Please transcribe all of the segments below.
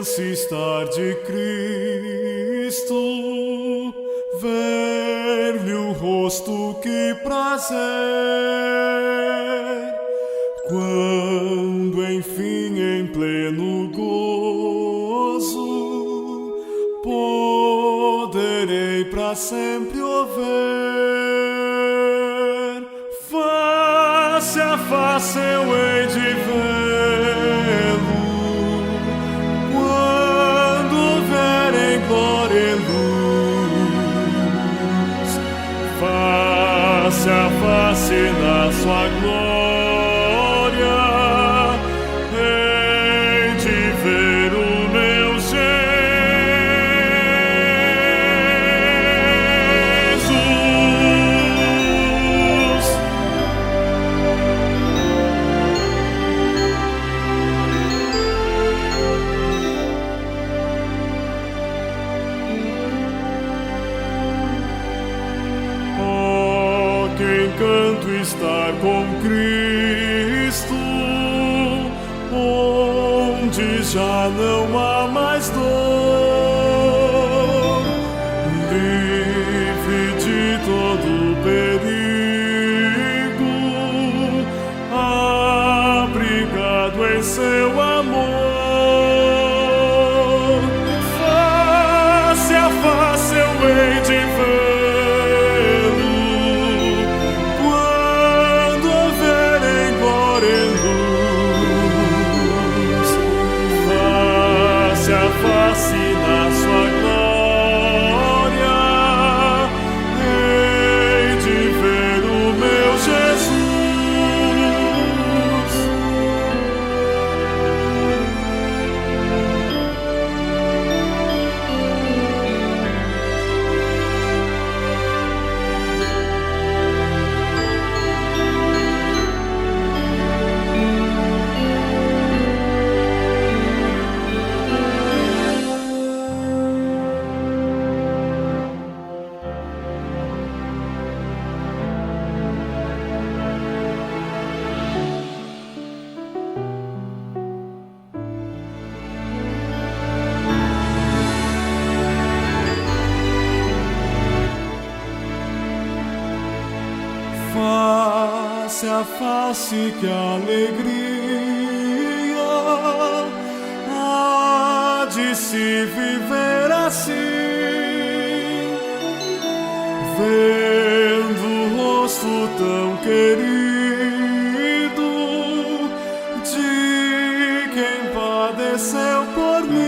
presença estar de Cristo, ver-lhe o rosto, que prazer, quando enfim em pleno gozo poderei para sempre o ver. Face a face eu hei de vê-lo, quando ver em glória e luz, face a face na sua glória, hei de ver o meu Jesus. Oh, que encanto estar com Cristo, onde já não há mais dor, livre de todo perigo, abrigado em seu amor. Face a face eu hei de vê-lo, quando houver em glória e luz, face a face na sua glória, hei de ver o meu Jesus. Face a face, que alegria há de se viver assim, vendo o rosto tão querido de quem padeceu por mim.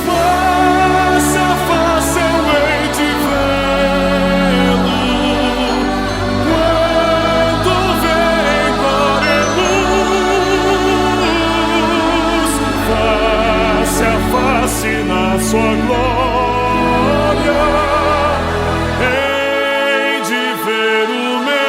Face a face eu hei de vê-lo, quando ver em glória e luz, face a face na sua glória, hei de ver o meu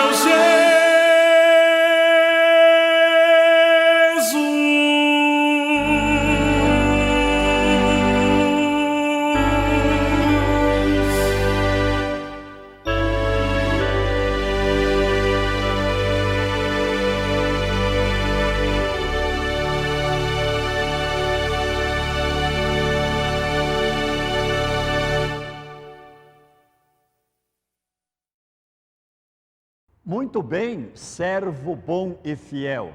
Muito bem, servo bom e fiel.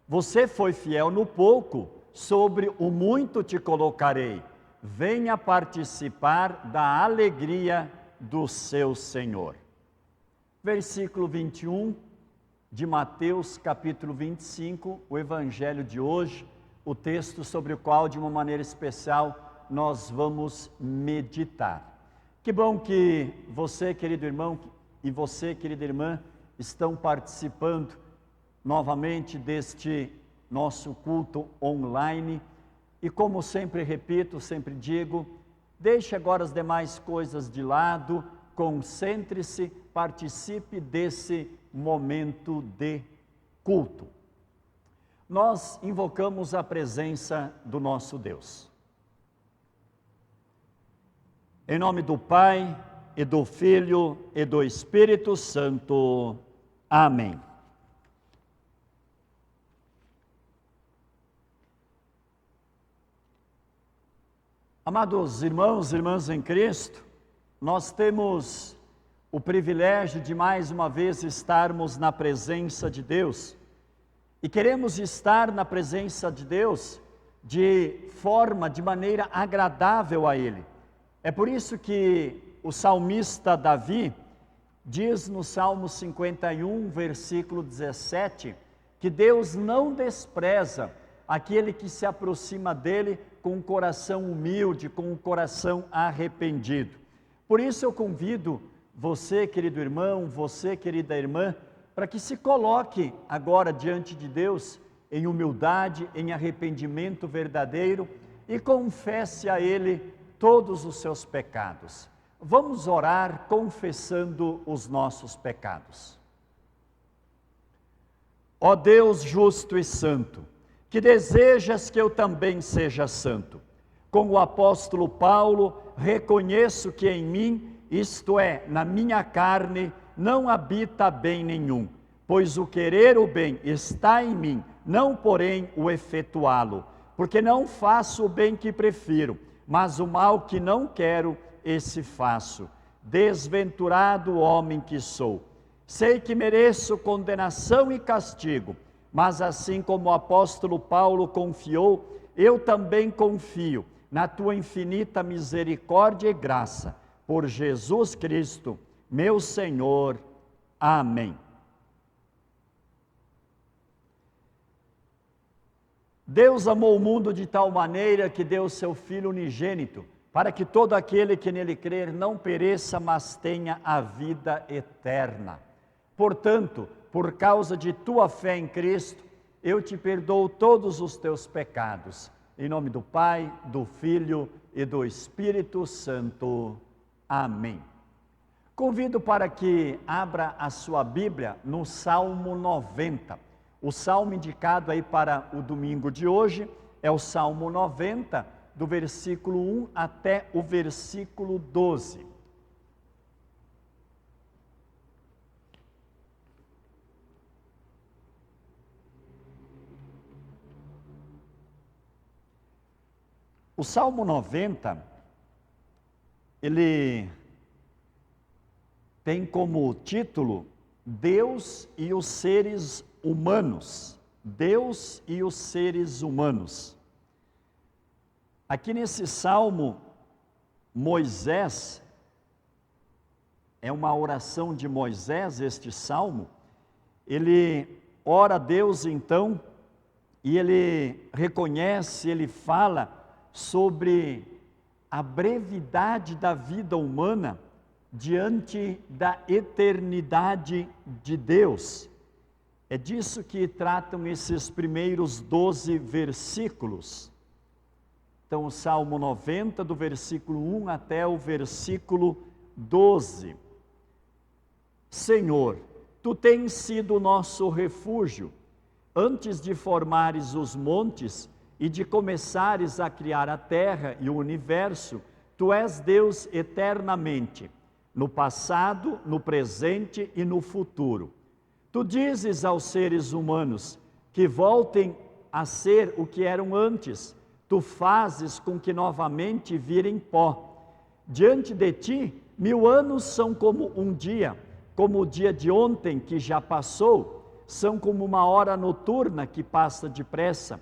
Você foi fiel no pouco, sobre o muito te colocarei. Venha participar da alegria do seu Senhor. Versículo 21 de Mateus, capítulo 25, o evangelho de hoje, o texto sobre o qual, de uma maneira especial, nós vamos meditar. Que bom que você, querido irmão, e você, querida irmã, estão participando novamente deste nosso culto online. E como sempre repito, sempre digo, deixe agora as demais coisas de lado, concentre-se, participe desse momento de culto. Nós invocamos a presença do nosso Deus. Em nome do Pai, e do Filho, e do Espírito Santo. Amém. Amados irmãos e irmãs em Cristo, nós temos o privilégio de mais uma vez estarmos na presença de Deus. E queremos estar na presença de Deus de maneira agradável a Ele. É por isso que o salmista Davi diz no Salmo 51, versículo 17, que Deus não despreza aquele que se aproxima dele com um coração humilde, com um coração arrependido. Por isso eu convido você, querido irmão, você, querida irmã, para que se coloque agora diante de Deus em humildade, em arrependimento verdadeiro e confesse a Ele todos os seus pecados. Vamos orar confessando os nossos pecados. Ó Deus justo e santo, que desejas que eu também seja santo. Como o apóstolo Paulo, reconheço que em mim, isto é, na minha carne, não habita bem nenhum, pois o querer o bem está em mim, não porém o efetuá-lo, porque não faço o bem que prefiro, mas o mal que não quero, esse faço. Desventurado homem que sou, sei que mereço condenação e castigo, mas assim como o apóstolo Paulo confiou, eu também confio na tua infinita misericórdia e graça, por Jesus Cristo, meu Senhor. Amém. Deus amou o mundo de tal maneira que deu seu Filho unigênito, para que todo aquele que nele crer não pereça, mas tenha a vida eterna. Portanto, por causa de tua fé em Cristo, eu te perdoo todos os teus pecados. Em nome do Pai, do Filho e do Espírito Santo. Amém. Convido para que abra a sua Bíblia no Salmo 90. O salmo indicado aí para o domingo de hoje é o Salmo 90, do versículo 1 até o versículo 12. O Salmo 90, ele tem como título Deus e os seres humanos. Deus e os seres humanos. Aqui nesse salmo, Moisés, é uma oração de Moisés, este salmo, ele ora a Deus então, e ele reconhece, ele fala sobre a brevidade da vida humana diante da eternidade de Deus. É disso que tratam esses primeiros 12 versículos. Então, o Salmo 90, do versículo 1 até o versículo 12. Senhor, tu tens sido nosso refúgio, antes de formares os montes e de começares a criar a terra e o universo, tu és Deus eternamente, no passado, no presente e no futuro. Tu dizes aos seres humanos que voltem a ser o que eram antes, tu fazes com que novamente virem pó. Diante de ti, 1000 anos são como um dia, como o dia de ontem que já passou, são como uma hora noturna que passa depressa.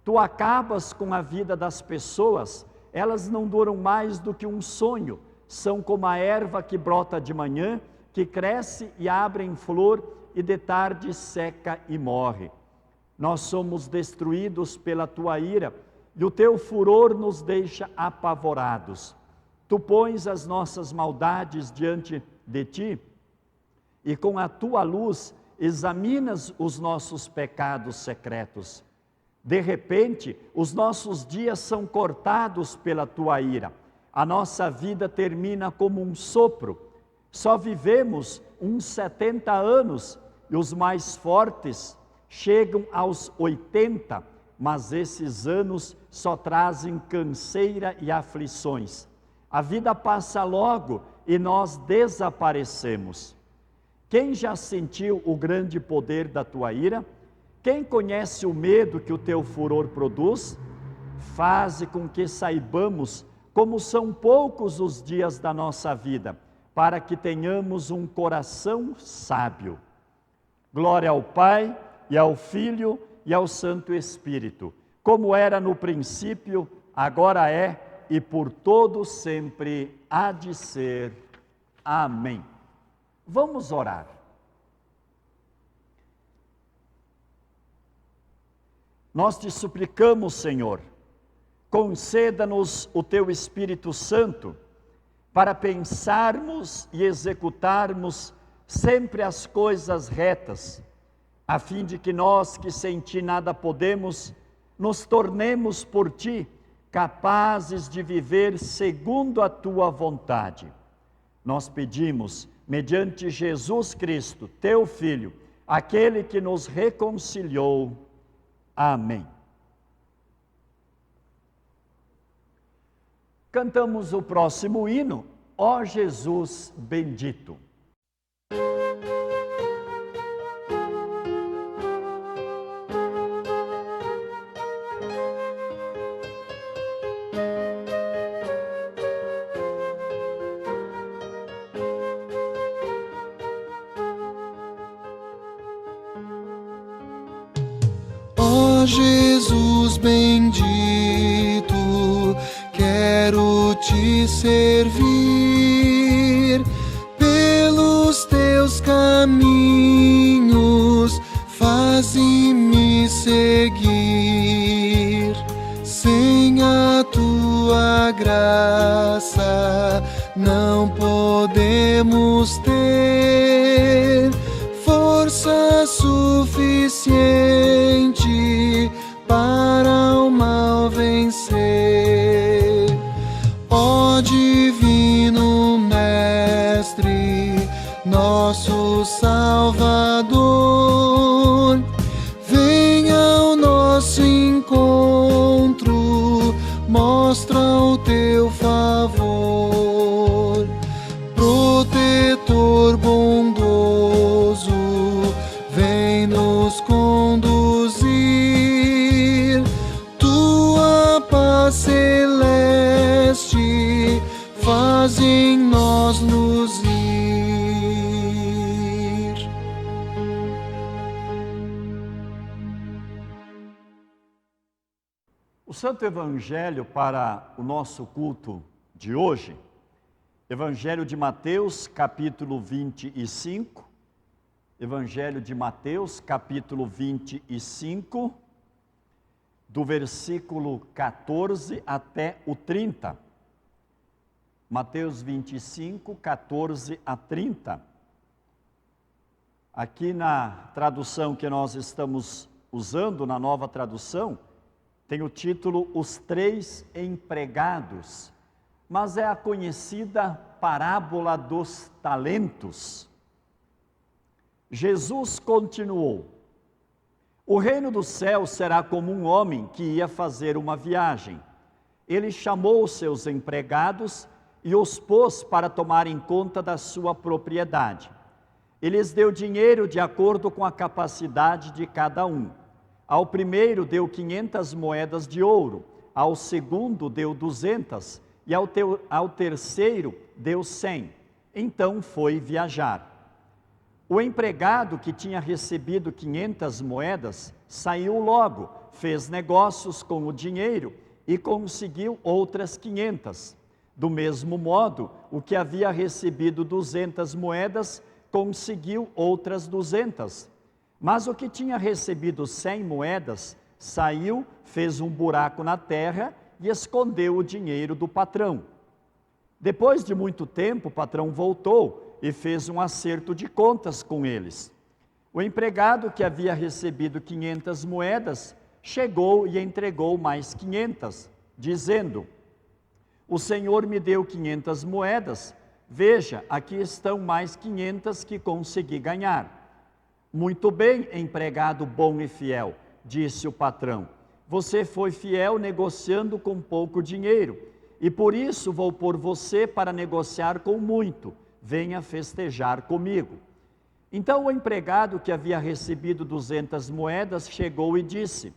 Tu acabas com a vida das pessoas, elas não duram mais do que um sonho, são como a erva que brota de manhã, que cresce e abre em flor e de tarde seca e morre. Nós somos destruídos pela tua ira, e o teu furor nos deixa apavorados. Tu pões as nossas maldades diante de ti, e com a tua luz examinas os nossos pecados secretos. De repente, os nossos dias são cortados pela tua ira. A nossa vida termina como um sopro. Só vivemos uns 70 anos, e os mais fortes chegam aos 80, mas esses anos só trazem canseira e aflições. A vida passa logo e nós desaparecemos. Quem já sentiu o grande poder da tua ira? Quem conhece o medo que o teu furor produz? Faze com que saibamos como são poucos os dias da nossa vida, para que tenhamos um coração sábio. Glória ao Pai, e ao Filho, e ao Santo Espírito, como era no princípio, agora é, e por todo sempre há de ser. Amém. Vamos orar. Nós te suplicamos, Senhor, conceda-nos o Teu Espírito Santo para pensarmos e executarmos sempre as coisas retas, a fim de que nós, que sem Ti nada podemos, nos tornemos por Ti capazes de viver segundo a Tua vontade. Nós pedimos, mediante Jesus Cristo, Teu Filho, aquele que nos reconciliou. Amém. Cantamos o próximo hino, Ó Jesus bendito. Ó Jesus bendito, quero te servir pelos teus caminhos, faze-me seguir. Sem a tua graça não podemos ter força suficiente para o mal vencer. Ó Divino Mestre, nosso Salvador, venha ao nosso encontro, mostra o teu favor. Protetor bondoso, vem nos conduzir, tua paz celeste faz em nós nos ir. O Santo Evangelho para o nosso culto de hoje, Evangelho de Mateus, capítulo 25, Evangelho de Mateus, capítulo 25, do versículo 14 até o 30. Mateus 25, 14 a 30. Aqui na tradução que nós estamos usando, na nova tradução, tem o título Os Três Empregados, mas é a conhecida parábola dos talentos. Jesus continuou: o reino do céu será como um homem que ia fazer uma viagem. Ele chamou os seus empregados e os pôs para tomarem conta da sua propriedade. Ele lhes deu dinheiro de acordo com a capacidade de cada um. Ao primeiro deu 500 moedas de ouro, ao segundo deu 200 e ao terceiro deu 100. Então foi viajar. O empregado que tinha recebido 500 moedas saiu logo, fez negócios com o dinheiro e conseguiu outras 500. Do mesmo modo, o que havia recebido 200 moedas conseguiu outras 200. Mas o que tinha recebido 100 moedas saiu, fez um buraco na terra e escondeu o dinheiro do patrão. Depois de muito tempo, o patrão voltou e fez um acerto de contas com eles. O empregado que havia recebido 500 moedas chegou e entregou mais 500, dizendo: o Senhor me deu 500 moedas, veja, aqui estão mais 500 que consegui ganhar. Muito bem, empregado bom e fiel, disse o patrão. Você foi fiel negociando com pouco dinheiro, e por isso vou pôr você para negociar com muito. Venha festejar comigo. Então o empregado que havia recebido 200 moedas chegou e disse: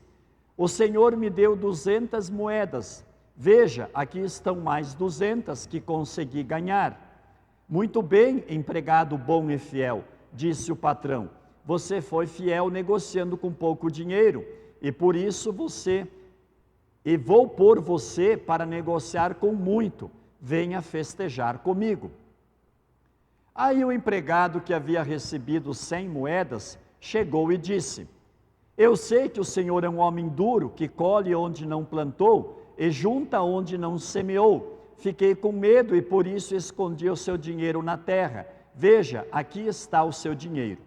o Senhor me deu 200 moedas, Veja, aqui estão mais 200 que consegui ganhar. Muito bem, empregado bom e fiel, disse o patrão. Você foi fiel negociando com pouco dinheiro, e por isso vou pôr você para negociar com muito. Venha festejar comigo. Aí o empregado que havia recebido 100 moedas chegou e disse: eu sei que o senhor é um homem duro, que colhe onde não plantou e junta onde não semeou. Fiquei com medo e por isso escondi o seu dinheiro na terra. Veja, aqui está o seu dinheiro.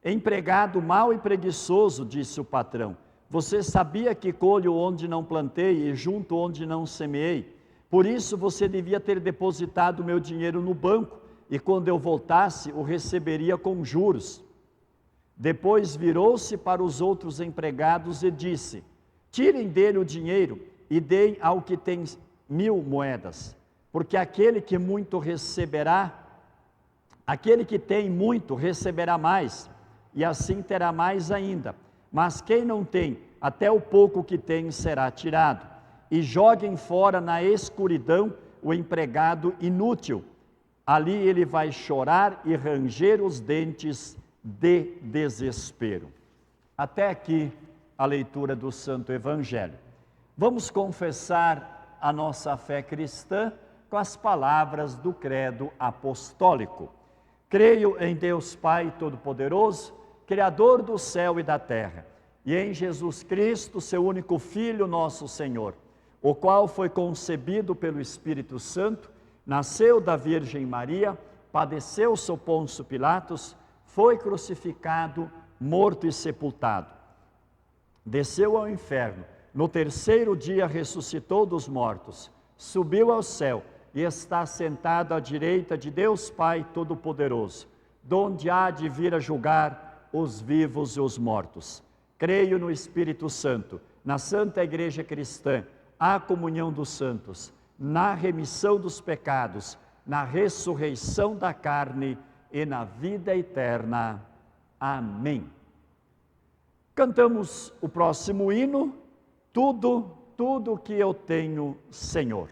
Empregado mau e preguiçoso, disse o patrão, você sabia que colho onde não plantei e junto onde não semeei? Por isso você devia ter depositado meu dinheiro no banco, e quando eu voltasse, o receberia com juros. Depois virou-se para os outros empregados e disse: tirem dele o dinheiro e deem ao que tem 1000 moedas, porque aquele que tem muito receberá mais, e assim terá mais ainda. Mas quem não tem, até o pouco que tem será tirado. E joguem fora na escuridão o empregado inútil. Ali ele vai chorar e ranger os dentes de desespero. Até aqui a leitura do Santo Evangelho. Vamos confessar a nossa fé cristã com as palavras do credo apostólico. Creio em Deus Pai Todo-Poderoso, Criador do céu e da terra, e em Jesus Cristo, seu único Filho, nosso Senhor, o qual foi concebido pelo Espírito Santo, nasceu da Virgem Maria, padeceu sob Pôncio Pilatos, foi crucificado, morto e sepultado. Desceu ao inferno, no terceiro dia ressuscitou dos mortos, subiu ao céu e está sentado à direita de Deus Pai Todo-Poderoso, donde há de vir a julgar os vivos e os mortos. Creio no Espírito Santo, na Santa Igreja Cristã, a comunhão dos santos, na remissão dos pecados, na ressurreição da carne e na vida eterna. Amém. Cantamos o próximo hino, tudo que eu tenho, Senhor.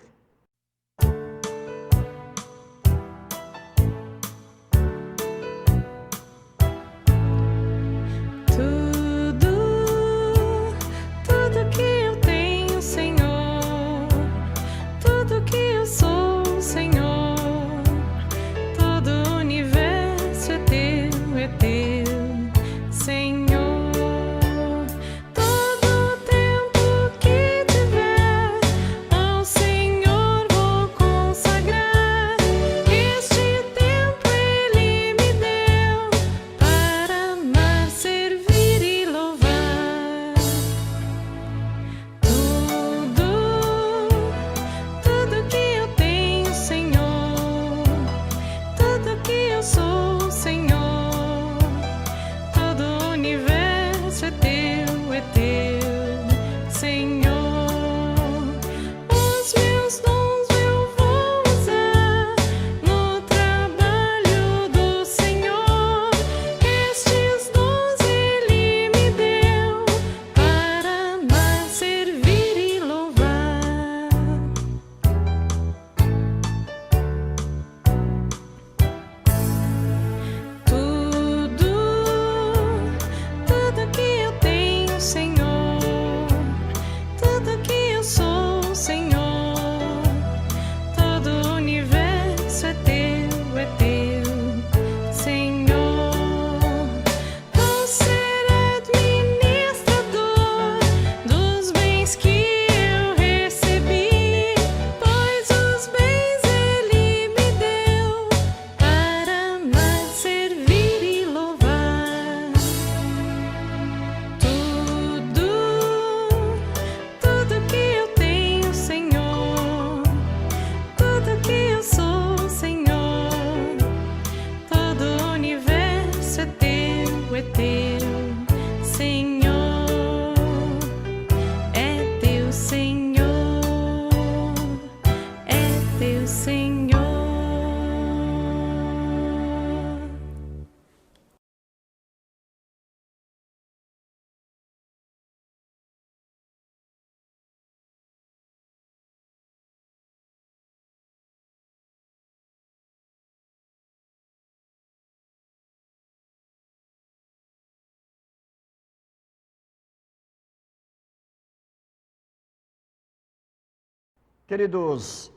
Queridos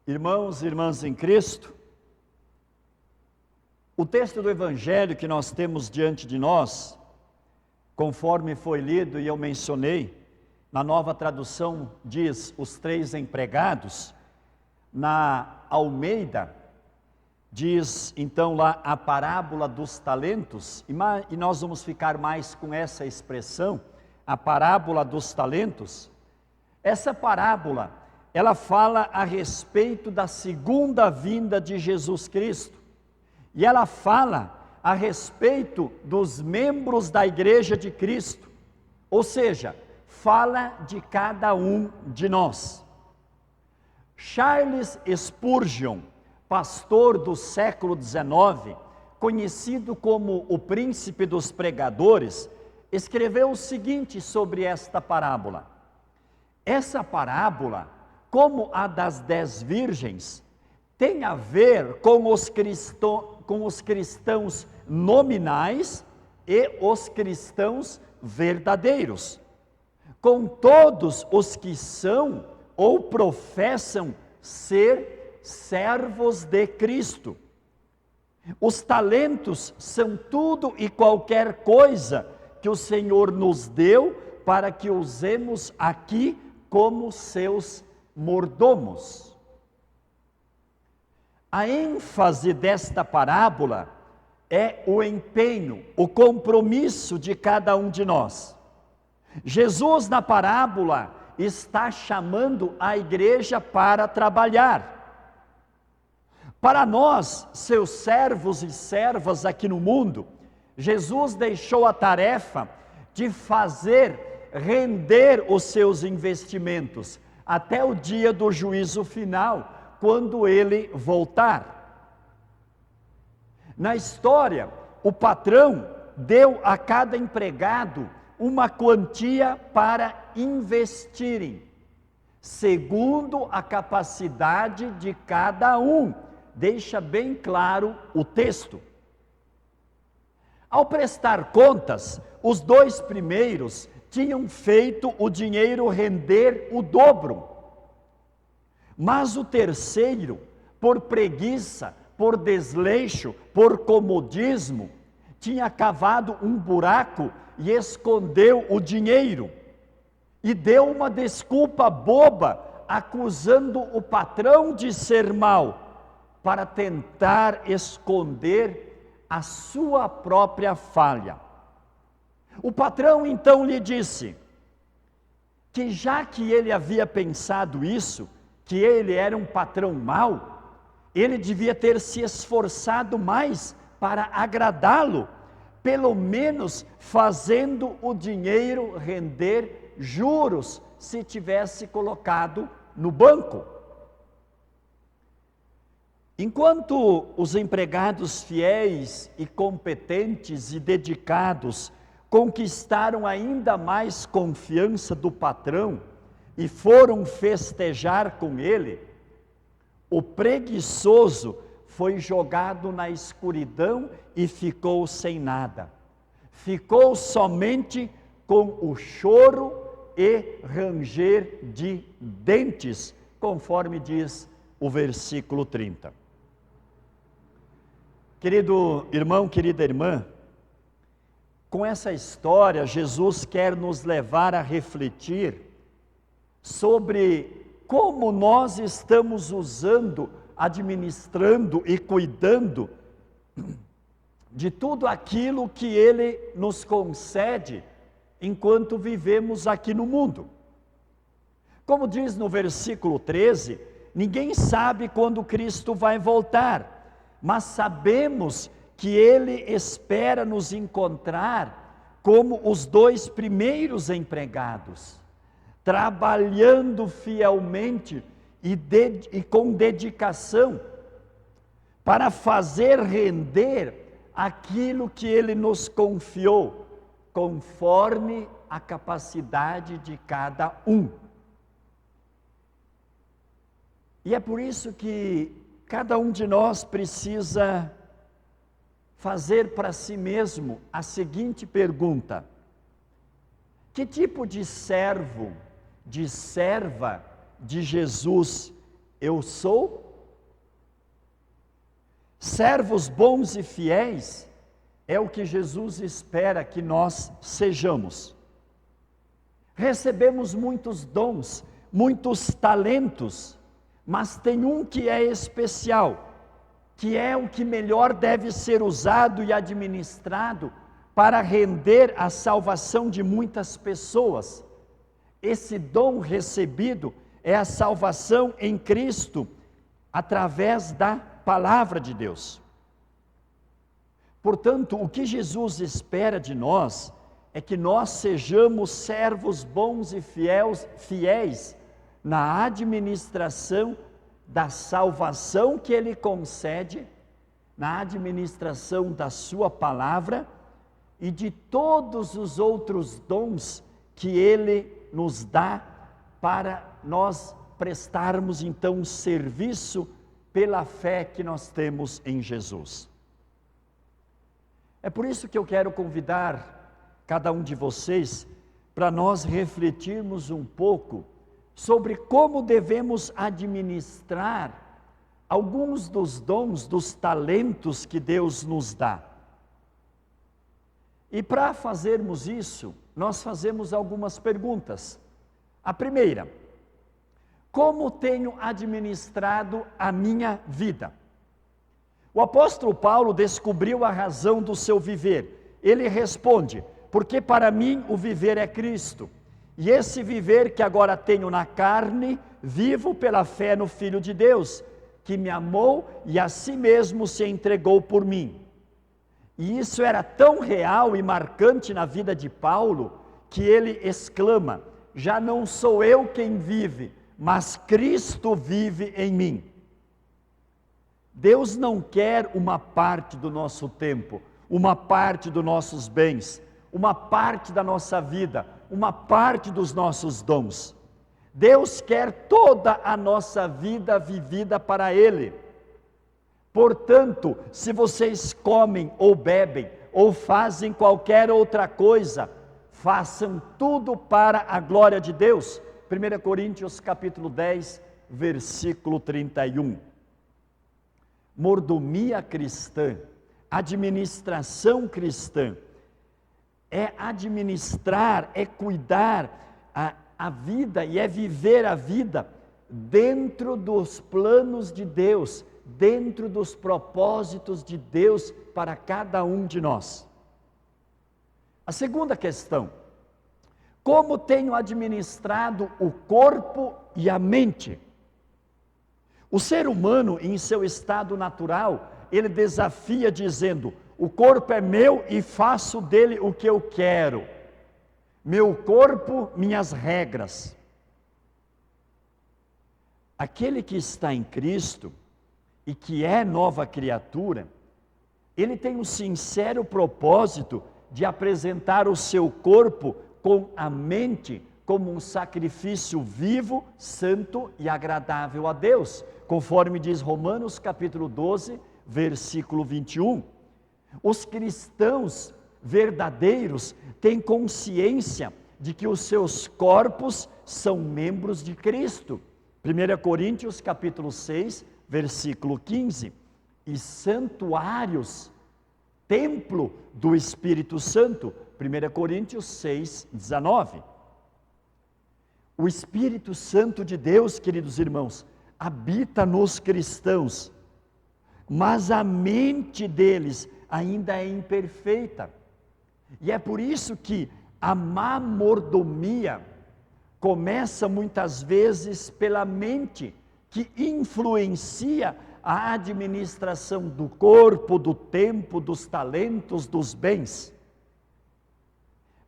irmãos e irmãs em Cristo, o texto do Evangelho que nós temos diante de nós, conforme foi lido e eu mencionei, na Nova Tradução diz os 3 empregados, na Almeida diz então lá a parábola dos talentos, e nós vamos ficar mais com essa expressão, a parábola dos talentos. Essa parábola, ela fala a respeito da segunda vinda de Jesus Cristo, e ela fala a respeito dos membros da Igreja de Cristo, ou seja, fala de cada um de nós. Charles Spurgeon, pastor do século XIX, conhecido como o príncipe dos pregadores, escreveu o seguinte sobre esta parábola. Essa parábola, como a das 10 virgens, tem a ver com os cristãos nominais e os cristãos verdadeiros, com todos os que são ou professam ser servos de Cristo. Os talentos são tudo e qualquer coisa que o Senhor nos deu para que usemos aqui como seus mordomos. A ênfase desta parábola é o empenho, o compromisso de cada um de nós. Jesus, na parábola, está chamando a igreja para trabalhar. Para nós, seus servos e servas aqui no mundo, Jesus deixou a tarefa de fazer render os seus investimentos até o dia do juízo final, quando ele voltar. Na história, o patrão deu a cada empregado uma quantia para investirem, segundo a capacidade de cada um. Deixa bem claro o texto. Ao prestar contas, os 2 primeiros tinham feito o dinheiro render o dobro. Mas o terceiro, por preguiça, por desleixo, por comodismo, tinha cavado um buraco e escondeu o dinheiro. E deu uma desculpa boba, acusando o patrão de ser mau, para tentar esconder a sua própria falha. O patrão então lhe disse que já que ele havia pensado isso, que ele era um patrão mau, ele devia ter se esforçado mais para agradá-lo, pelo menos fazendo o dinheiro render juros, se tivesse colocado no banco. Enquanto os empregados fiéis e competentes e dedicados conquistaram ainda mais confiança do patrão e foram festejar com ele, o preguiçoso foi jogado na escuridão e ficou sem nada. Ficou somente com o choro e ranger de dentes, conforme diz o versículo 30. Querido irmão, querida irmã, com essa história, Jesus quer nos levar a refletir sobre como nós estamos usando, administrando e cuidando de tudo aquilo que Ele nos concede enquanto vivemos aqui no mundo. Como diz no versículo 13, ninguém sabe quando Cristo vai voltar, mas sabemos que Ele espera nos encontrar como os 2 primeiros empregados, trabalhando fielmente e com dedicação, para fazer render aquilo que Ele nos confiou, conforme a capacidade de cada um. E é por isso que cada um de nós precisa fazer para si mesmo a seguinte pergunta: que tipo de servo, de serva, de Jesus eu sou? Servos bons e fiéis é o que Jesus espera que nós sejamos. Recebemos muitos dons, muitos talentos, mas tem um que é especial, que é o que melhor deve ser usado e administrado para render a salvação de muitas pessoas. Esse dom recebido é a salvação em Cristo, através da palavra de Deus. Portanto, o que Jesus espera de nós é que nós sejamos servos bons e fiéis na administração da salvação que Ele concede, na administração da sua palavra e de todos os outros dons que Ele nos dá para nós prestarmos então um serviço pela fé que nós temos em Jesus. É por isso que eu quero convidar cada um de vocês para nós refletirmos um pouco sobre como devemos administrar alguns dos dons, dos talentos que Deus nos dá. E para fazermos isso, nós fazemos algumas perguntas. A primeira: como tenho administrado a minha vida? O apóstolo Paulo descobriu a razão do seu viver. Ele responde: porque para mim o viver é Cristo, e esse viver que agora tenho na carne, vivo pela fé no Filho de Deus, que me amou e a si mesmo se entregou por mim. E isso era tão real e marcante na vida de Paulo, que ele exclama: já não sou eu quem vive, mas Cristo vive em mim. Deus não quer uma parte do nosso tempo, uma parte dos nossos bens, uma parte da nossa vida, uma parte dos nossos dons. Deus quer toda a nossa vida vivida para Ele. Portanto, se vocês comem ou bebem, ou fazem qualquer outra coisa, façam tudo para a glória de Deus. 1 Coríntios capítulo 10, versículo 31. Mordomia cristã, administração cristã, é administrar, é cuidar a vida e é viver a vida dentro dos planos de Deus, dentro dos propósitos de Deus para cada um de nós. A segunda questão: como tenho administrado o corpo e a mente? O ser humano, em seu estado natural, ele desafia dizendo: o corpo é meu e faço dele o que eu quero. Meu corpo, minhas regras. Aquele que está em Cristo e que é nova criatura, ele tem um sincero propósito de apresentar o seu corpo com a mente como um sacrifício vivo, santo e agradável a Deus, conforme diz Romanos capítulo 12, versículo 21. Os cristãos verdadeiros têm consciência de que os seus corpos são membros de Cristo. 1 Coríntios capítulo 6, versículo 15. E santuários, templo do Espírito Santo. 1 Coríntios 6, 19. O Espírito Santo de Deus, queridos irmãos, habita nos cristãos, mas a mente deles ainda é imperfeita. E é por isso que a má mordomia começa muitas vezes pela mente, que influencia a administração do corpo, do tempo, dos talentos, dos bens.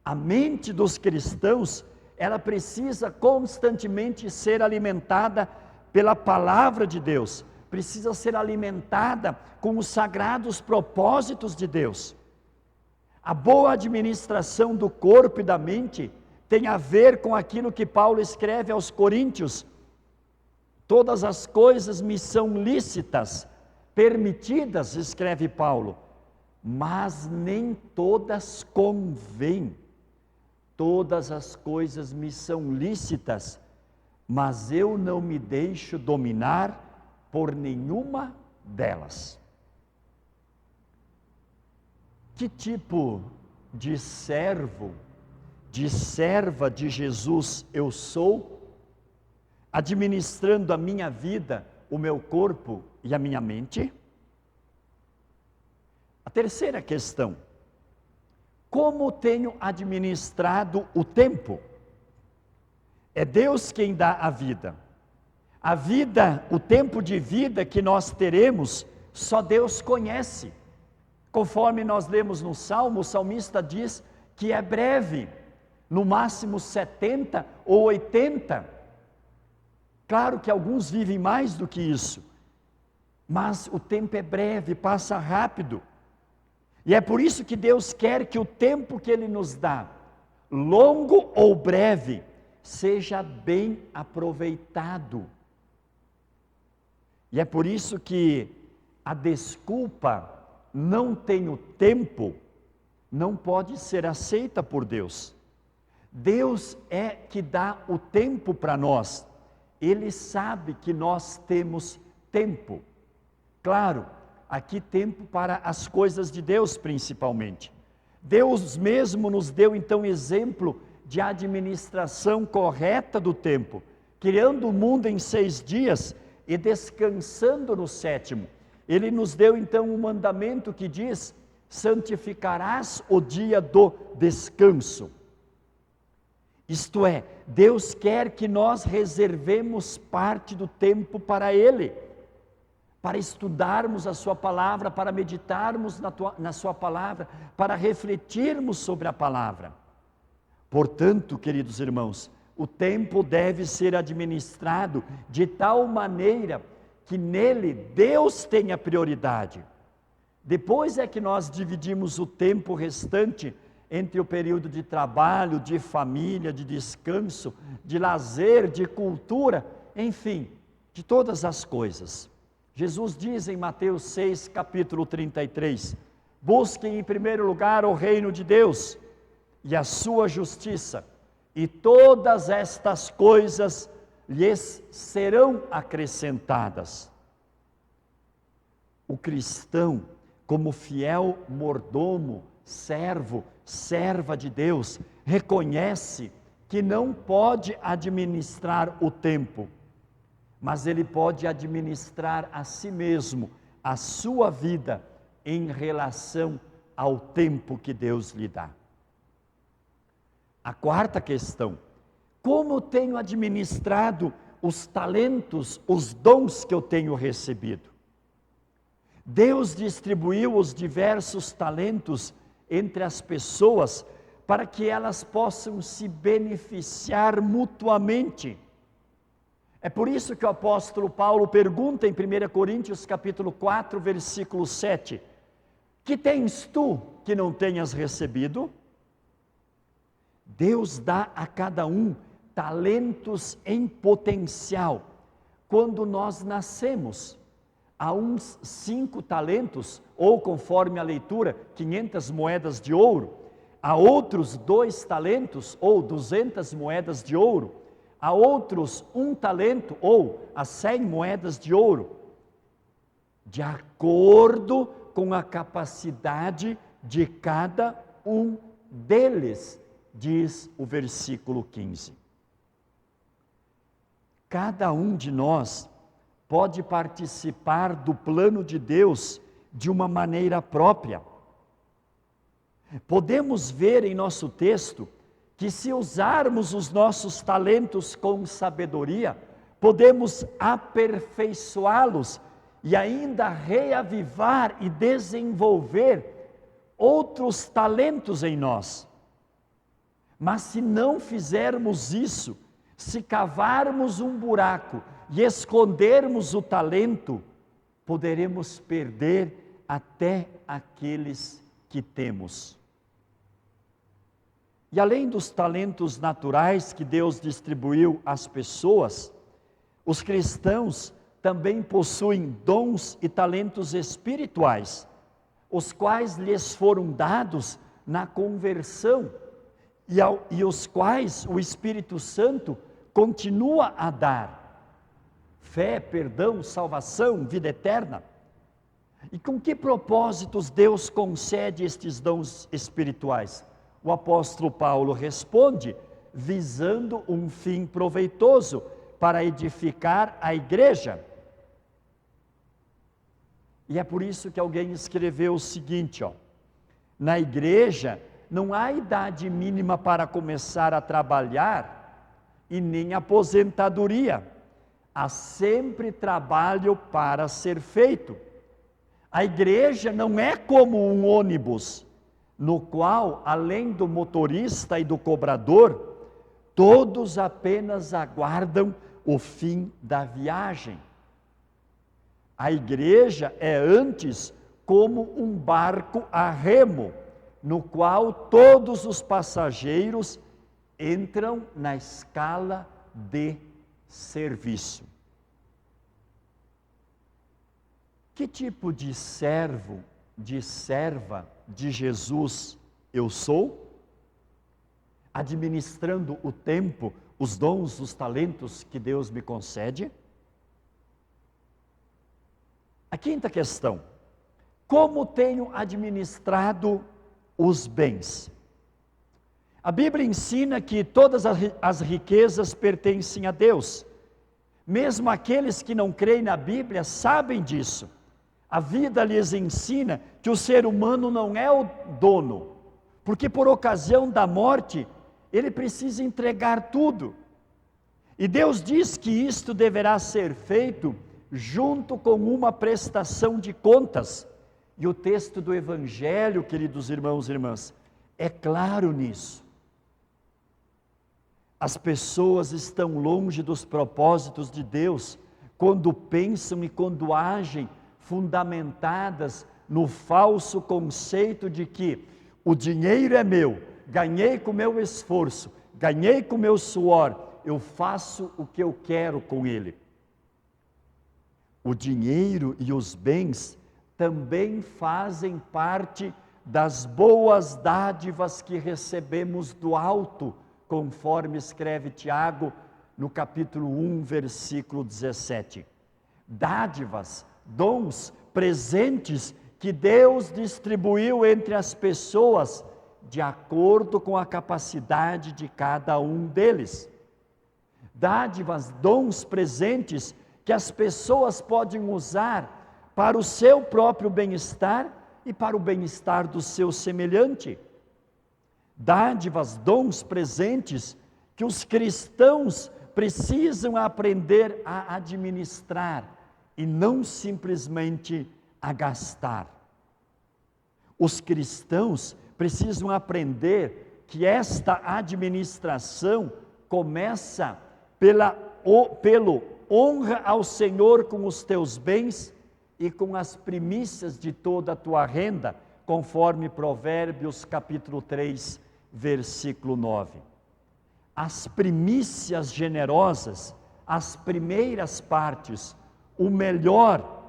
A mente dos cristãos, ela precisa constantemente ser alimentada pela palavra de Deus, precisa ser alimentada com os sagrados propósitos de Deus. A boa administração do corpo e da mente tem a ver com aquilo que Paulo escreve aos Coríntios: todas as coisas me são lícitas, permitidas, escreve Paulo, mas nem todas convêm. Todas as coisas me são lícitas, mas eu não me deixo dominar por nenhuma delas. Que tipo de servo, de serva de Jesus eu sou, administrando a minha vida, o meu corpo e a minha mente? A terceira questão: como tenho administrado o tempo? É Deus quem dá a vida. A vida, o tempo de vida que nós teremos, só Deus conhece. Conforme nós lemos no Salmo, o salmista diz que é breve, no máximo 70 ou 80. Claro que alguns vivem mais do que isso, mas o tempo é breve, passa rápido. E é por isso que Deus quer que o tempo que Ele nos dá, longo ou breve, seja bem aproveitado. E é por isso que a desculpa "não tenho tempo" não pode ser aceita por Deus. Deus é que dá o tempo para nós. Ele sabe que nós temos tempo. Claro, aqui tempo para as coisas de Deus principalmente. Deus mesmo nos deu então exemplo de administração correta do tempo, criando o mundo em 6 dias e descansando no 7º. Ele nos deu então um mandamento que diz: santificarás o dia do descanso. Isto é, Deus quer que nós reservemos parte do tempo para Ele, para estudarmos a sua palavra, para meditarmos na sua palavra, para refletirmos sobre a palavra. Portanto, queridos irmãos, o tempo deve ser administrado de tal maneira que nele Deus tenha prioridade. Depois é que nós dividimos o tempo restante entre o período de trabalho, de família, de descanso, de lazer, de cultura, enfim, de todas as coisas. Jesus diz em Mateus 6, capítulo 33, busquem em primeiro lugar o reino de Deus e a sua justiça, e todas estas coisas lhes serão acrescentadas. O cristão, como fiel mordomo, servo, serva de Deus, reconhece que não pode administrar o tempo, mas ele pode administrar a si mesmo, a sua vida, em relação ao tempo que Deus lhe dá. A quarta questão: como tenho administrado os talentos, os dons que eu tenho recebido? Deus distribuiu os diversos talentos entre as pessoas para que elas possam se beneficiar mutuamente. É por isso que o apóstolo Paulo pergunta em 1 Coríntios capítulo 4, versículo 7, que tens tu que não tenhas recebido? Deus dá a cada um talentos em potencial. Quando nós nascemos, a uns 5 talentos, ou conforme a leitura, 500 moedas de ouro, a outros 2 talentos, ou 200 moedas de ouro, a outros 1 talento, ou a 100 moedas de ouro, de acordo com a capacidade de cada um deles, diz o versículo 15. Cada um de nós pode participar do plano de Deus de uma maneira própria. Podemos ver em nosso texto que, se usarmos os nossos talentos com sabedoria, podemos aperfeiçoá-los e ainda reavivar e desenvolver outros talentos em nós. Mas se não fizermos isso, se cavarmos um buraco e escondermos o talento, poderemos perder até aqueles que temos. E além dos talentos naturais que Deus distribuiu às pessoas, os cristãos também possuem dons e talentos espirituais, os quais lhes foram dados na conversão, e os quais o Espírito Santo continua a dar fé, perdão, salvação, vida eterna. E com que propósitos Deus concede estes dons espirituais? O apóstolo Paulo responde, visando um fim proveitoso para edificar a igreja. E é por isso que alguém escreveu o seguinte, na igreja não há idade mínima para começar a trabalhar e nem aposentadoria. Há sempre trabalho para ser feito. A igreja não é como um ônibus, no qual, além do motorista e do cobrador, todos apenas aguardam o fim da viagem. A igreja é antes como um barco a remo, no qual todos os passageiros entram na escala de serviço. Que tipo de servo, de serva de Jesus eu sou? Administrando o tempo, os dons, os talentos que Deus me concede? A quinta questão: como tenho administrado os bens? A Bíblia ensina que todas as riquezas pertencem a Deus. Mesmo aqueles que não creem na Bíblia sabem disso. A vida lhes ensina que o ser humano não é o dono, porque por ocasião da morte, ele precisa entregar tudo. E Deus diz que isto deverá ser feito junto com uma prestação de contas. E o texto do Evangelho, queridos irmãos e irmãs, é claro nisso. As pessoas estão longe dos propósitos de Deus quando pensam e quando agem fundamentadas no falso conceito de que o dinheiro é meu, ganhei com meu esforço, ganhei com meu suor, eu faço o que eu quero com ele. O dinheiro e os bens também fazem parte das boas dádivas que recebemos do alto, conforme escreve Tiago no capítulo 1, versículo 17. Dádivas, dons, presentes que Deus distribuiu entre as pessoas de acordo com a capacidade de cada um deles. Dádivas, dons, presentes que as pessoas podem usar para o seu próprio bem-estar e para o bem-estar do seu semelhante. Dádivas, dons, presentes que os cristãos precisam aprender a administrar e não simplesmente a gastar. Os cristãos precisam aprender que esta administração começa pelo honra ao Senhor com os teus bens e com as primícias de toda a tua renda, conforme Provérbios capítulo 3, versículo 9. As primícias generosas, as primeiras partes, o melhor,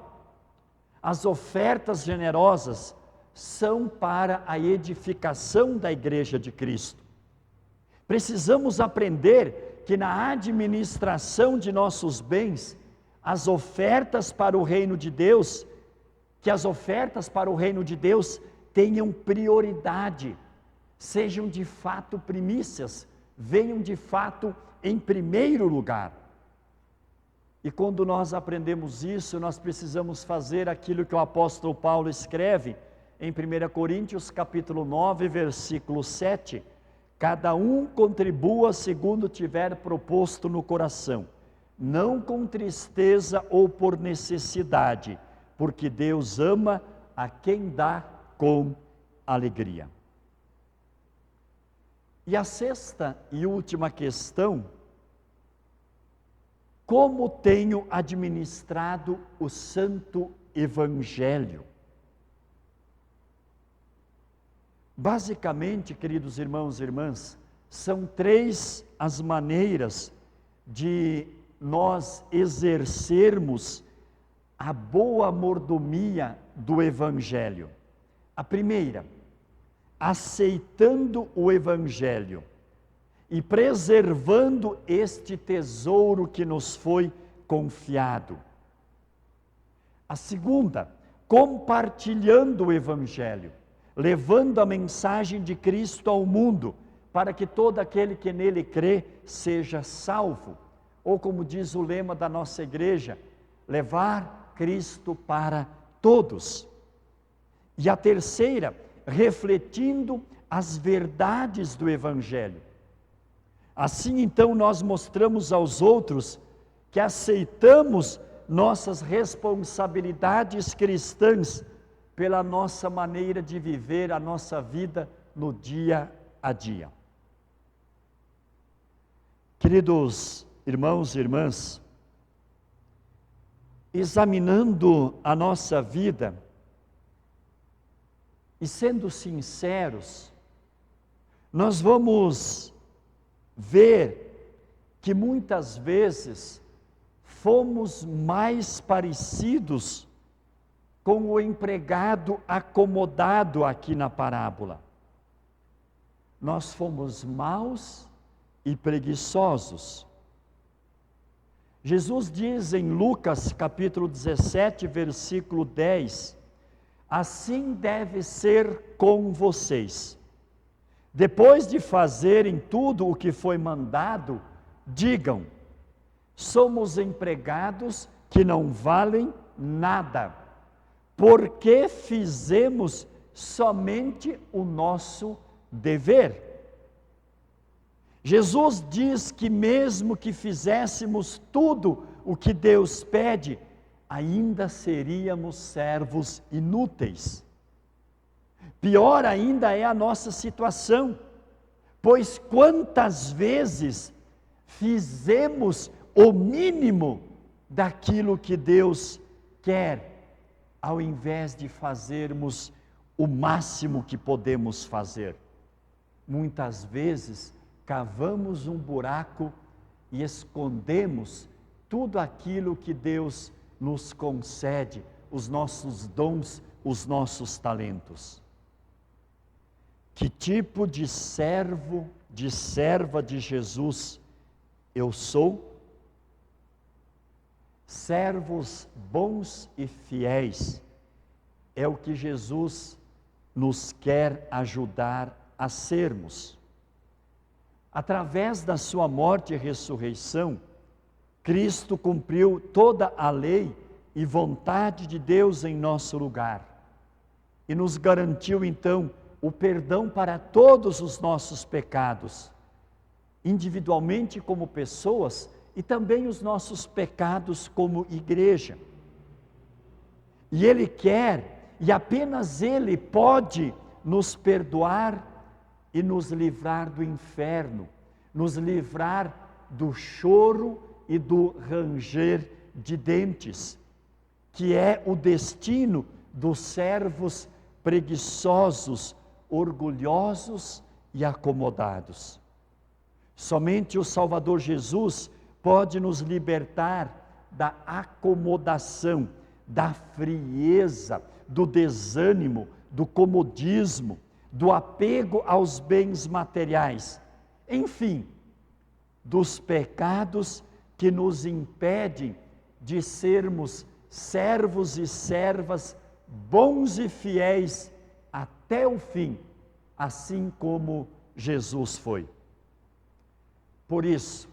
as ofertas generosas são para a edificação da igreja de Cristo. Precisamos aprender que na administração de nossos bens, as ofertas para o reino de Deus, que as ofertas para o reino de Deus tenham prioridade, sejam de fato primícias, venham de fato em primeiro lugar. E quando nós aprendemos isso, nós precisamos fazer aquilo que o apóstolo Paulo escreve em 1 Coríntios capítulo 9, versículo 7, cada um contribua segundo tiver proposto no coração, não com tristeza ou por necessidade, porque Deus ama a quem dá com alegria. E a sexta e última questão: como tenho administrado o Santo Evangelho? Basicamente, queridos irmãos e irmãs, são três as maneiras de nós exercermos a boa mordomia do Evangelho. A primeira, aceitando o Evangelho e preservando este tesouro que nos foi confiado. A segunda, compartilhando o Evangelho, levando a mensagem de Cristo ao mundo, para que todo aquele que nele crê seja salvo. Ou como diz o lema da nossa igreja, levar Cristo para todos. E a terceira, refletindo as verdades do Evangelho. Assim então nós mostramos aos outros que aceitamos nossas responsabilidades cristãs pela nossa maneira de viver a nossa vida no dia a dia. Queridos irmãos e irmãs, examinando a nossa vida e sendo sinceros, nós vamos ver que muitas vezes fomos mais parecidos com o empregado acomodado aqui na parábola. Nós fomos maus e preguiçosos. Jesus diz em Lucas capítulo 17, versículo 10, assim deve ser com vocês. Depois de fazerem tudo o que foi mandado, digam, somos empregados que não valem nada, porque fizemos somente o nosso dever. Jesus diz que mesmo que fizéssemos tudo o que Deus pede, ainda seríamos servos inúteis. Pior ainda é a nossa situação, pois quantas vezes fizemos o mínimo daquilo que Deus quer, ao invés de fazermos o máximo que podemos fazer. Muitas vezes cavamos um buraco e escondemos tudo aquilo que Deus nos concede, os nossos dons, os nossos talentos. Que tipo de servo, de serva de Jesus eu sou? Servos bons e fiéis é o que Jesus nos quer ajudar a sermos. Através da sua morte e ressurreição, Cristo cumpriu toda a lei e vontade de Deus em nosso lugar e nos garantiu então o perdão para todos os nossos pecados, individualmente como pessoas e também os nossos pecados como igreja. E Ele quer, e apenas Ele pode nos perdoar e nos livrar do inferno, nos livrar do choro e do ranger de dentes, que é o destino dos servos preguiçosos, orgulhosos e acomodados. Somente o Salvador Jesus pode nos libertar da acomodação, da frieza, do desânimo, do comodismo, do apego aos bens materiais, enfim, dos pecados que nos impedem de sermos servos e servas bons e fiéis até o fim, assim como Jesus foi. Por isso,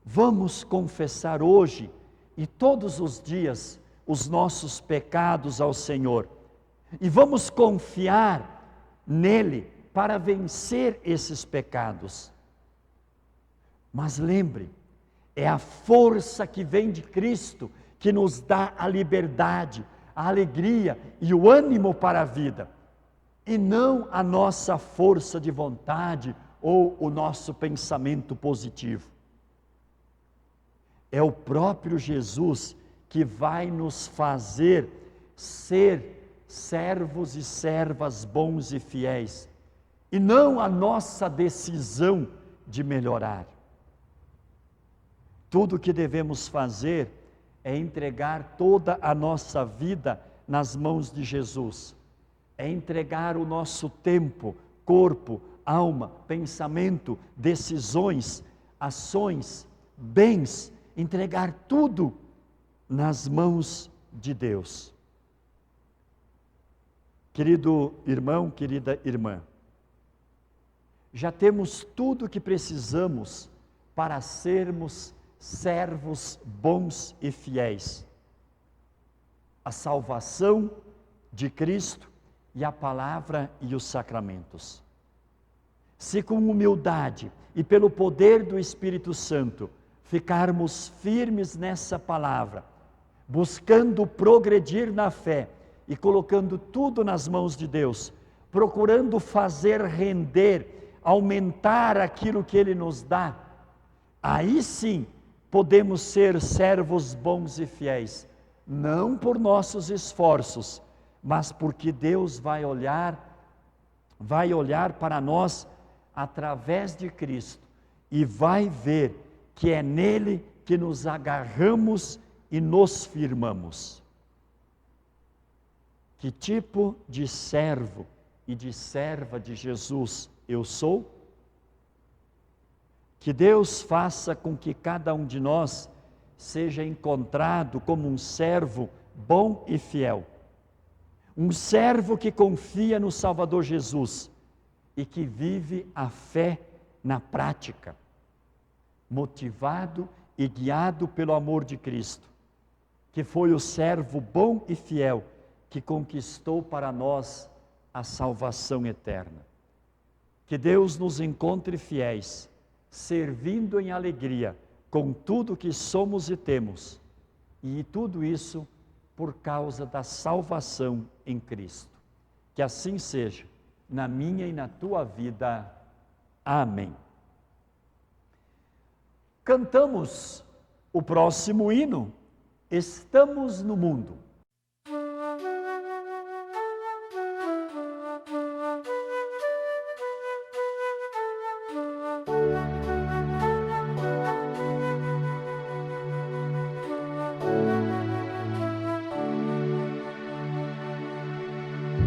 vamos confessar hoje e todos os dias os nossos pecados ao Senhor e vamos confiar nele para vencer esses pecados. Mas lembre, é a força que vem de Cristo que nos dá a liberdade, a alegria e o ânimo para a vida, e não a nossa força de vontade ou o nosso pensamento positivo. É o próprio Jesus que vai nos fazer ser servos e servas bons e fiéis, e não a nossa decisão de melhorar. Tudo o que devemos fazer é entregar toda a nossa vida nas mãos de Jesus, é entregar o nosso tempo, corpo, alma, pensamento, decisões, ações, bens, entregar tudo nas mãos de Deus. Querido irmão, querida irmã, já temos tudo o que precisamos para sermos servos bons e fiéis. A salvação de Cristo e a palavra e os sacramentos. Se com humildade e pelo poder do Espírito Santo ficarmos firmes nessa palavra, buscando progredir na fé e colocando tudo nas mãos de Deus, procurando fazer render, aumentar aquilo que Ele nos dá, aí sim podemos ser servos bons e fiéis, não por nossos esforços, mas porque Deus vai olhar para nós através de Cristo e vai ver que é nele que nos agarramos e nos firmamos. Que tipo de servo e de serva de Jesus eu sou? Que Deus faça com que cada um de nós seja encontrado como um servo bom e fiel. Um servo que confia no Salvador Jesus e que vive a fé na prática, motivado e guiado pelo amor de Cristo, que foi o servo bom e fiel que conquistou para nós a salvação eterna. Que Deus nos encontre fiéis, servindo em alegria com tudo que somos e temos, e tudo isso por causa da salvação em Cristo. Que assim seja na minha e na tua vida. Amém. Cantamos o próximo hino, Estamos no Mundo.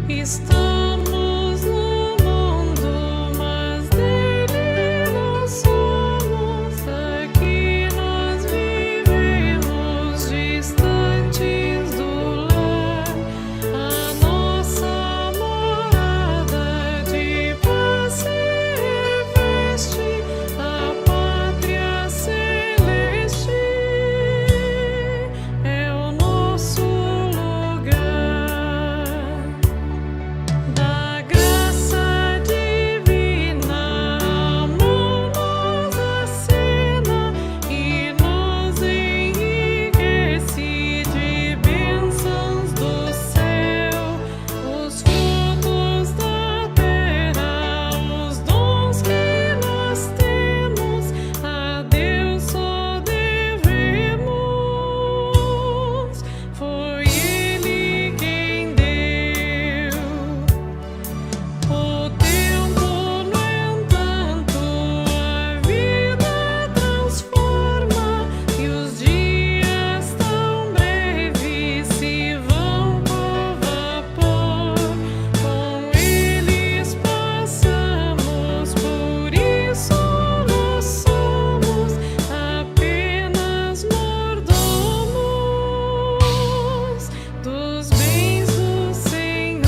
Estamos no mundo, mas dele não somos. Aqui nós vivemos distantes do lar. A nossa morada de paz se reveste, a pátria celeste é o nosso lugar. Da graça divina, amor nos acena e nos enriquece de bênçãos do céu. Os frutos da terra, os dons que nós temos, a Deus só devemos. Foi Ele quem deu. O tempo, no entanto, a vida transforma e os dias tão breves se vão por vapor. Com eles passamos, por isso nós somos apenas mordomos dos bens do Senhor.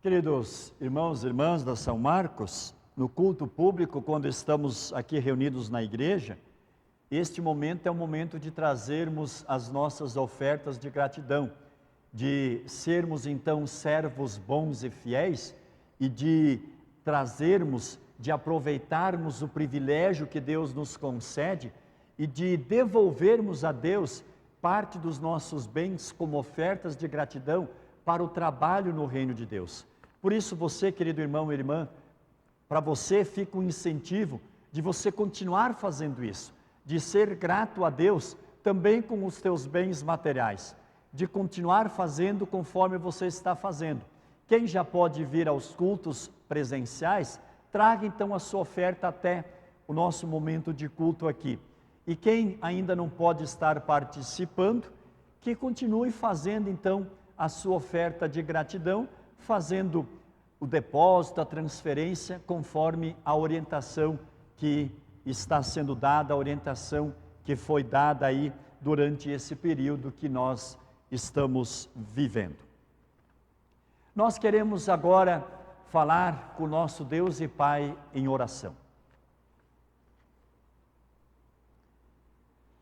Queridos irmãos e irmãs da São Marcos, no culto público, quando estamos aqui reunidos na igreja, este momento é o momento de trazermos as nossas ofertas de gratidão, de sermos então servos bons e fiéis e de trazermos, de aproveitarmos o privilégio que Deus nos concede e de devolvermos a Deus parte dos nossos bens como ofertas de gratidão para o trabalho no reino de Deus. Por isso você, querido irmão e irmã, para você fica um incentivo de você continuar fazendo isso, de ser grato a Deus também com os teus bens materiais, de continuar fazendo conforme você está fazendo. Quem já pode vir aos cultos presenciais, traga então a sua oferta até o nosso momento de culto aqui. E quem ainda não pode estar participando, que continue fazendo então a sua oferta de gratidão, fazendo o depósito, a transferência, conforme a orientação que está sendo dada, a orientação que foi dada aí durante esse período que nós estamos vivendo. Nós queremos agora falar com o nosso Deus e Pai em oração.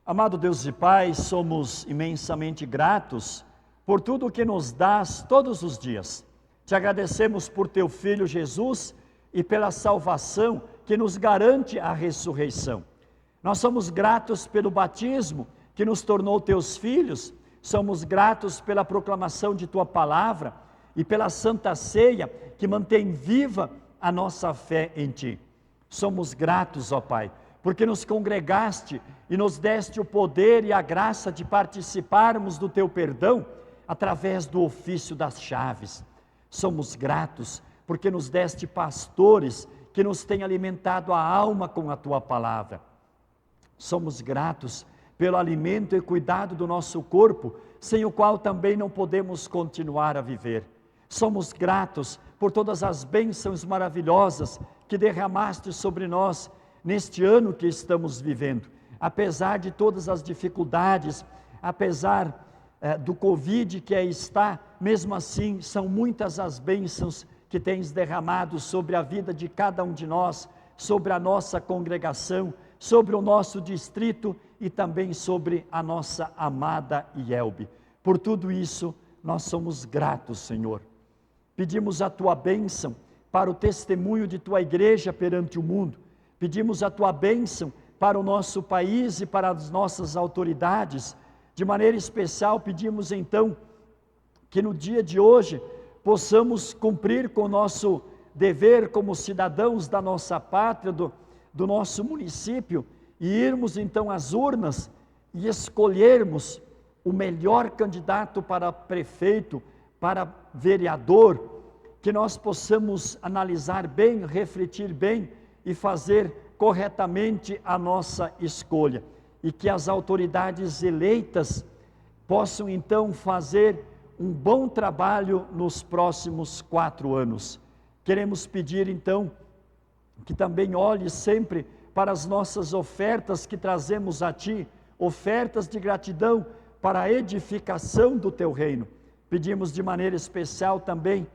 Amado Deus e Pai, somos imensamente gratos por tudo o que nos dás todos os dias. Te agradecemos por teu Filho Jesus e pela salvação que nos garante a ressurreição. Nós somos gratos pelo batismo que nos tornou teus filhos, somos gratos pela proclamação de tua palavra e pela Santa Ceia que mantém viva a nossa fé em ti. Somos gratos, ó Pai, porque nos congregaste e nos deste o poder e a graça de participarmos do teu perdão através do ofício das chaves. Somos gratos porque nos deste pastores que nos têm alimentado a alma com a tua palavra. Somos gratos pelo alimento e cuidado do nosso corpo, sem o qual também não podemos continuar a viver. Somos gratos por todas as bênçãos maravilhosas que derramaste sobre nós neste ano que estamos vivendo. Apesar de todas as dificuldades, apesar do Covid que aí está, mesmo assim são muitas as bênçãos que tens derramado sobre a vida de cada um de nós, sobre a nossa congregação, sobre o nosso distrito e também sobre a nossa amada IELB. Por tudo isso, nós somos gratos, Senhor. Pedimos a tua bênção para o testemunho de tua igreja perante o mundo. Pedimos a tua bênção para o nosso país e para as nossas autoridades. De maneira especial, pedimos então que no dia de hoje possamos cumprir com o nosso dever como cidadãos da nossa pátria, do nosso município, e irmos então às urnas e escolhermos o melhor candidato para prefeito, para vereador, que nós possamos analisar bem, refletir bem e fazer corretamente a nossa escolha. E que as autoridades eleitas possam então fazer um bom trabalho nos próximos 4 anos. Queremos pedir então que também olhe sempre para as nossas ofertas que trazemos a Ti, ofertas de gratidão para a edificação do Teu reino. Pedimos de maneira especial também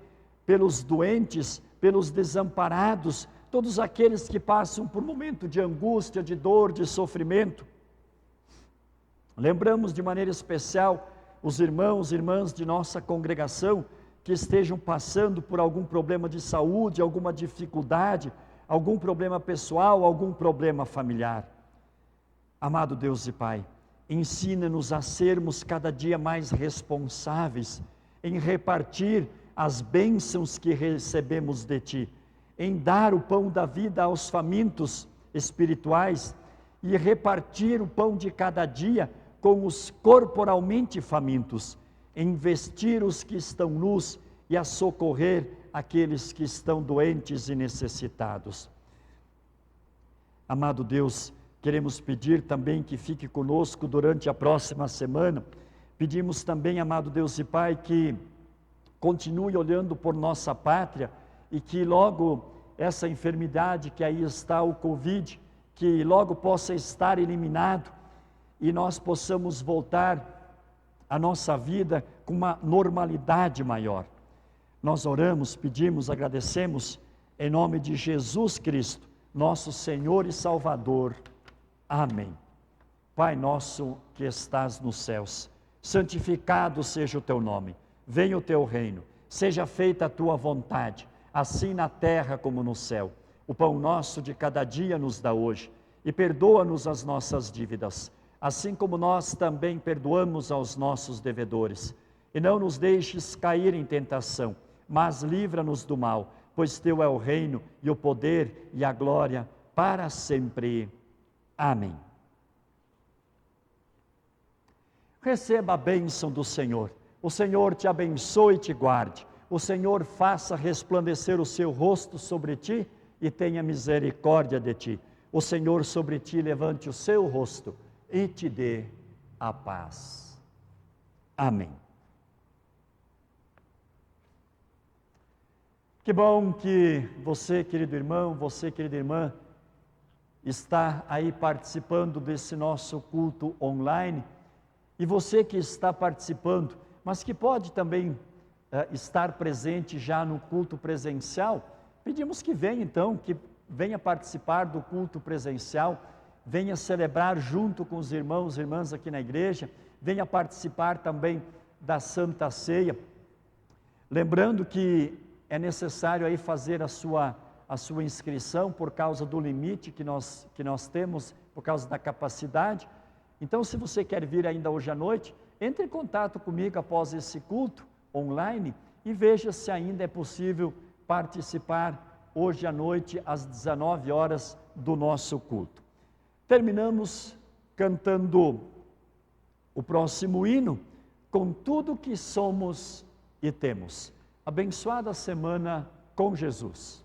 pelos doentes, pelos desamparados, todos aqueles que passam por um momento de angústia, de dor, de sofrimento. Lembramos de maneira especial os irmãos e irmãs de nossa congregação que estejam passando por algum problema de saúde, alguma dificuldade, algum problema pessoal, algum problema familiar. Amado Deus e Pai, ensina-nos a sermos cada dia mais responsáveis em repartir as bênçãos que recebemos de Ti, em dar o pão da vida aos famintos espirituais e repartir o pão de cada dia com os corporalmente famintos, em vestir os que estão nus e a socorrer aqueles que estão doentes e necessitados. Amado Deus, queremos pedir também que fique conosco durante a próxima semana. Pedimos também, amado Deus e Pai, que continue olhando por nossa pátria e que logo essa enfermidade que aí está, o Covid, que logo possa estar eliminado e nós possamos voltar a nossa vida com uma normalidade maior. Nós oramos, pedimos, agradecemos em nome de Jesus Cristo, nosso Senhor e Salvador. Amém. Pai nosso que estás nos céus, santificado seja o teu nome, venha o teu reino, seja feita a tua vontade, assim na terra como no céu. O pão nosso de cada dia nos dá hoje, e perdoa-nos as nossas dívidas, assim como nós também perdoamos aos nossos devedores. E não nos deixes cair em tentação, mas livra-nos do mal, pois teu é o reino e o poder e a glória para sempre. Amém. Receba a bênção do Senhor. O Senhor te abençoe e te guarde. O Senhor faça resplandecer o seu rosto sobre ti e tenha misericórdia de ti. o Senhor sobre ti levante o seu rosto e te dê a paz. Amém. Que bom que você, querido irmão, você, querida irmã, está aí participando desse nosso culto online. E você que está participando, mas que pode também estar presente já no culto presencial, pedimos que venha então, que venha participar do culto presencial, venha celebrar junto com os irmãos e irmãs aqui na igreja, venha participar também da Santa Ceia. Lembrando que é necessário aí fazer a sua inscrição por causa do limite que nós temos, por causa da capacidade. Então, se você quer vir ainda hoje à noite, entre em contato comigo após esse culto online e veja se ainda é possível participar hoje à noite às 19 horas do nosso culto. Terminamos cantando o próximo hino, com tudo que somos e temos. Abençoada semana com Jesus.